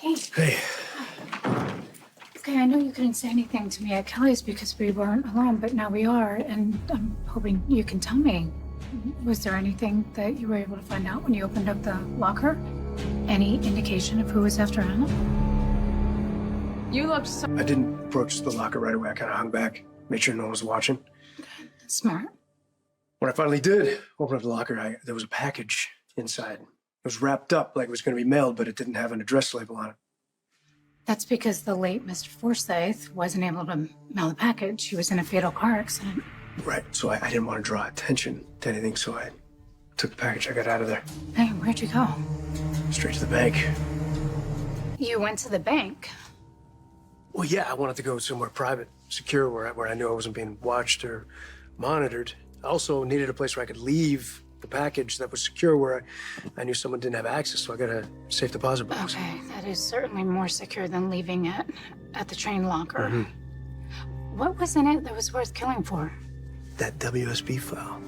Hey. Hey. Okay, I know you couldn't say anything to me at Kelly's because we weren't alone, but now we are, and I'm hoping you can tell me. Was there anything that you were able to find out when you opened up the locker? Any indication of who was after Anna? You looked so... I didn't approach the locker right away. I kind of hung back, made sure no one was watching. That's smart. When I finally did open up the locker, there was a package inside. It was wrapped up like it was going to be mailed, but it didn't have an address label on it. That's because the late Mr. Forsyth wasn't able to mail the package. He was in a fatal car accident. Right, so I didn't want to draw attention to anything, so I took the package. I got out of there. Hey, where'd you go? Straight to the bank. You went to the bank. Well, yeah, I wanted to go somewhere private, secure, where I knew I wasn't being watched or monitored. I also needed a place where I could leave the package that was secure, where I knew someone didn't have access, so I got a safe deposit box. Okay, that is certainly more secure than leaving it at the train locker. Mm-hmm. What was in it that was worth killing for? That WSB file.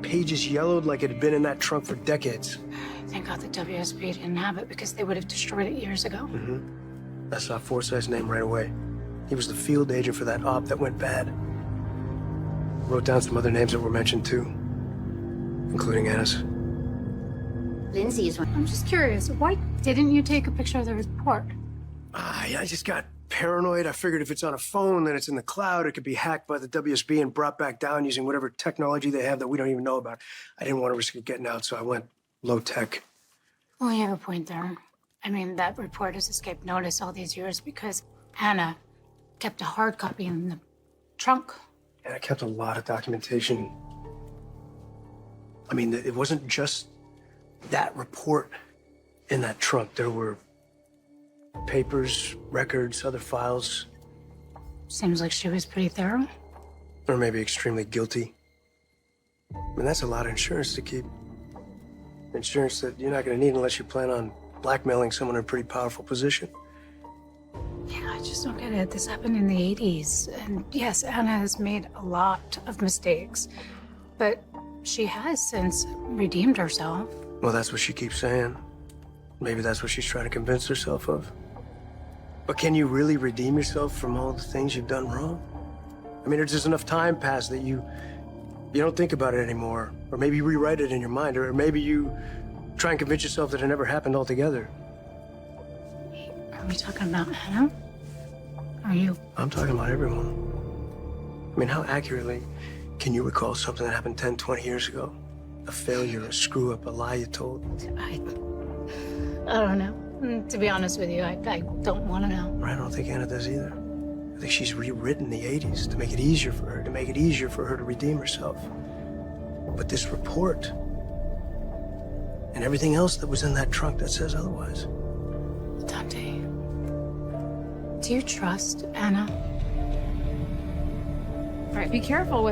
Pages yellowed like it had been in that trunk for decades. Thank God the WSB didn't have it because they would have destroyed it years ago. Mm-hmm. I saw Forsyth's name right away. He was the field agent for that op that went bad. Wrote down some other names that were mentioned too, including Anna's. Lindsay's one. I'm just curious, why didn't you take a picture of the report? I just got paranoid. I figured if it's on a phone, then it's in the cloud. It could be hacked by the WSB and brought back down using whatever technology they have that we don't even know about. I didn't want to risk it getting out, so I went low tech. Well, you have a point there. I mean, that report has escaped notice all these years because Anna kept a hard copy in the trunk. And I kept a lot of documentation. I mean, it wasn't just that report in that trunk. There were papers, records, other files. Seems like she was pretty thorough. Or maybe extremely guilty. I mean, that's a lot of insurance to keep. Insurance that you're not going to need unless you plan on blackmailing someone in a pretty powerful position. Yeah, I just don't get it. This happened in the 80s. And yes, Anna has made a lot of mistakes. But she has since redeemed herself. Well, that's what she keeps saying. Maybe that's what she's trying to convince herself of. But can you really redeem yourself from all the things you've done wrong? I mean, there's just enough time passed that you don't think about it anymore. Or maybe you rewrite it in your mind. Or maybe you try and convince yourself that it never happened altogether. Are we talking about Anna? Are you? I'm talking about everyone. I mean, how accurately can you recall something that happened 10, 20 years ago? A failure, a screw-up, a lie you told? I don't know. To be honest with you, I don't want to know. I don't think Anna does either. I think she's rewritten the 80s to make it easier for her, to redeem herself. But this report and everything else that was in that trunk, that says otherwise. Dante, do you trust Anna? All right, be careful with